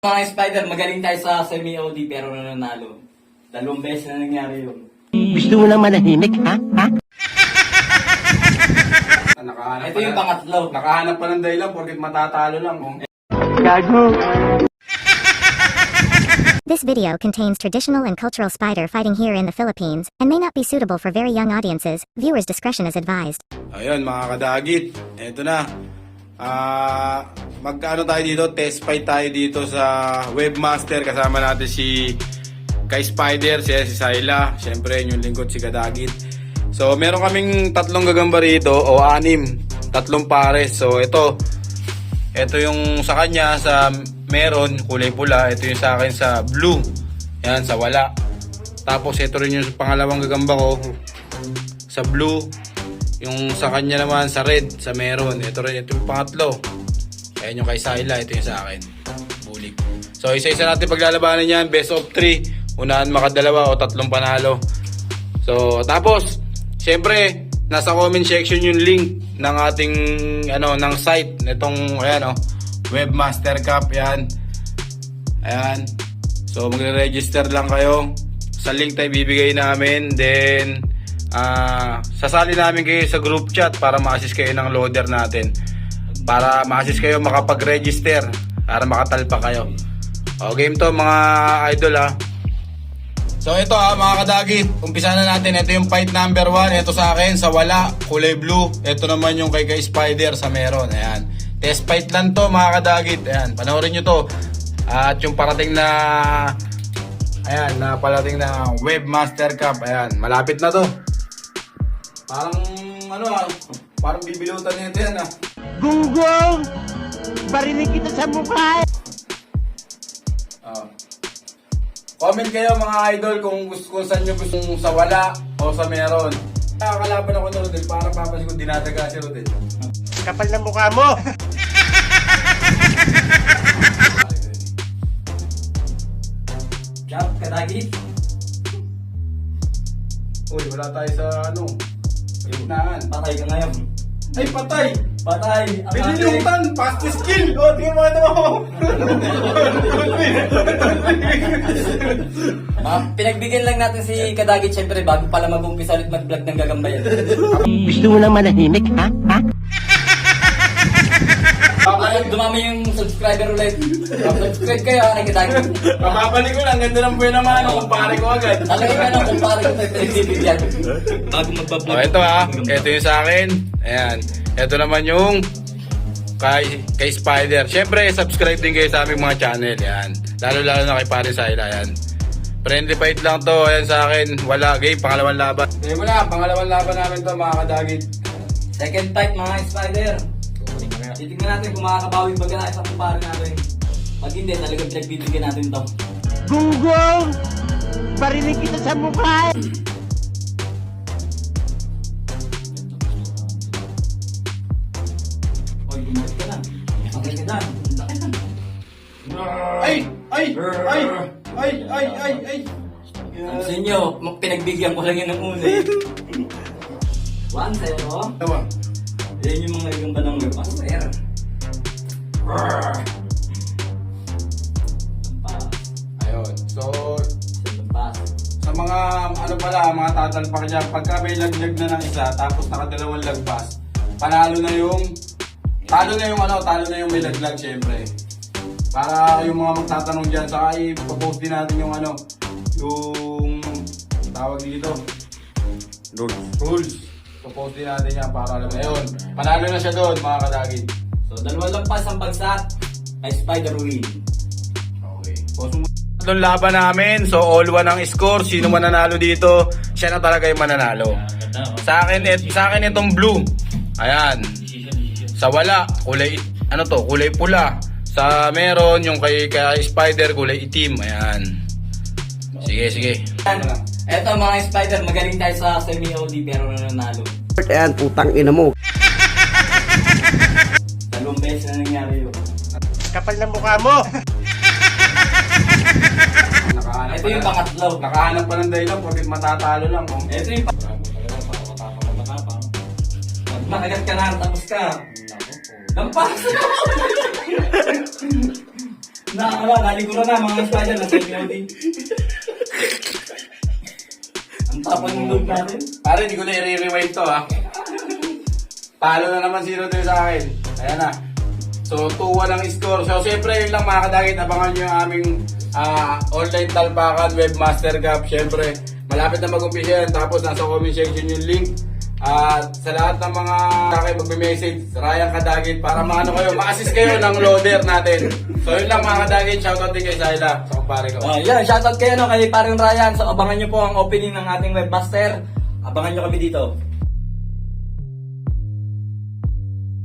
Mga spider, magaling tayo sa semi-OD pero nananalo. 2 beses na nangyari yun. Gusto mo lang manahimik, ha? Nakahanap Ito yung pangatlo. Nakahanap pa ng dahilan porket matatalo lang. Oh. Gago. This video contains traditional and cultural spider fighting here in the Philippines and may not be suitable for very young audiences. Viewers' discretion is advised. Ayun mga kadagit, eto na. Magkano tayo dito? Test fight tayo dito sa Webmaster. Kasama natin si Kai Spider, si Syla. Siyempre yung lingkod si Kadagit. So meron kaming 3 gagamba rito o 6, 3 pares. So ito yung sa kanya sa meron, kulay pula. Ito yung sa akin sa blue. Yan, sa wala. Tapos ito rin yung pangalawang gagamba ko sa blue. Yung sa kanya naman sa red, sa meron. Ito rin, ito yung pangatlo. Ayan yung kay Syla, ito yung sa akin. Bulik. So isa-isa natin paglalabanan yan. Best of 3. Unahan makadalawa o 3 panalo. So tapos, syempre, nasa comment section yung link ng ating ng site nitong Webmaster Cup yan. Ayan. So magre-register lang kayo. Sa link tayo bibigay namin. Then sasali namin kayo sa group chat para ma-assist kayo ng loader natin. Para ma-assist kayo makapag-register. Para makatalpa kayo. O game to mga idol ha. So ito mga kadagit, umpisa na natin. Ito yung fight number 1. Ito sa akin sa wala, kulay blue. Ito naman yung kay Spider sa meron. Ayan. Test fight lang to mga kadagit. Ayan, panoorin nyo to. At yung parating na parating na Webmaster Cup. Ayan, malapit na to. Parang parang bibilutan nito yan Gunggong! Barinig kita sa mukha! Comment kayo mga idol kung saan nyo gusto sa wala o sa meron. Nakakalaban ako na Rodel para papansin ko dinadaga si Rodel. Kapal na mukha mo! Jump, Kadagit. Uy, wala tayo sa gitnaan. Patay ka ngayon. Ay, patay! Patay! Binilungtan! Fast skill! O, tingnan mo ito mo! Pinagbigyan lang natin si Kadagit syempre bago pala mag-umpisa ulit mag-vlog ng gagamba yan. Gusto mo lang manahimik, ha? Dumami yung subscriber ulit. Subscribe kayo kay Kadagit. Mapapalik ko lang, ganda ng buhay naman. Kumpare ko agad. Talaga ka nang kumpare ko tayo pinag-bibigyan. Bago magpa-vlog. O, ito ito yung sa akin. Ayan. Ito naman yung kay Spider. Siyempre, subscribe din kayo sa aming mga channel. Ayan. Lalo na kay Pare Syla. Ayan. Friendly fight lang to. Ayan sa akin. Wala game. Pangalawang laban. Hindi mo na. Pangalawang laban namin to mga kadagit. Second fight mga spider. Titignan natin kung makakabawi ba na sa kumpare natin. Pag hindi, talagang pinagbibigyan natin to. Gunggong! Barinig kita sa mukha! Hoy, bumalik ka lang. Patay ka lang. Ay! Sa inyo, pinagbigyan ko lang yun ng una eh. 1-0. Tawa. Yan yung mga gamba ng Webmaster. Ayun. So, Pass. sa mga mga tatalpak dyan, pagka may laglag na ng isa, tapos nakadalawang lagpas, talo na yung may laglag syempre. Para yung mga magtatanong dyan, saka ipopost din natin yung yung tawag dito. Rules. Popost din natin yan para alam na yun. Panalo na siya doon mga kadagit. So, 2 lampas ang bagsak. Ay Spider win. Okay. Tatlong laban namin. So, all 1 ang score. Sino mananalo dito, siya na talaga yung mananalo. Sa akin itong blue. Ayan. Sa wala, kulay pula. Sa meron, yung kay Spider, kulay itim. Ayan. Sige. Eto mga spider, magaling tayo sa semi-OD pero nananalo. Ayan, putang ina mo. 2 beses na nangyari yun. Kapal na mukha mo! Ito yung pangatlo. Nakahanap pa ng dahilan porket matatalo lang. Ito yung makagat ka na, tapos ka. Lampas! Naliguran na mga spider na semi-OD. Ang tapang ng load natin. Pare, hindi ko na i-rewind to ha. Talo na naman 0-2 sa akin. Ayan na. So, 2-1 ang score. So, siyempre, yun lang mga kadagit. Abangan nyo yung aming online talpakan, Webmaster Cup. Siyempre, malapit na mag-umpisa yan. Tapos, nasa comment section yung link. At sa lahat ng mga akin magme-message, Ryan Kadagit, para maano kayo, ma-assist kayo ng loader natin. So, yun lang mga kadagit. Shoutout din kay Sayla. Sa kumpare ko. Yan, shoutout kayo kay parang Ryan. So, abangan nyo po ang opening ng ating Webmaster. Abangan nyo kami dito.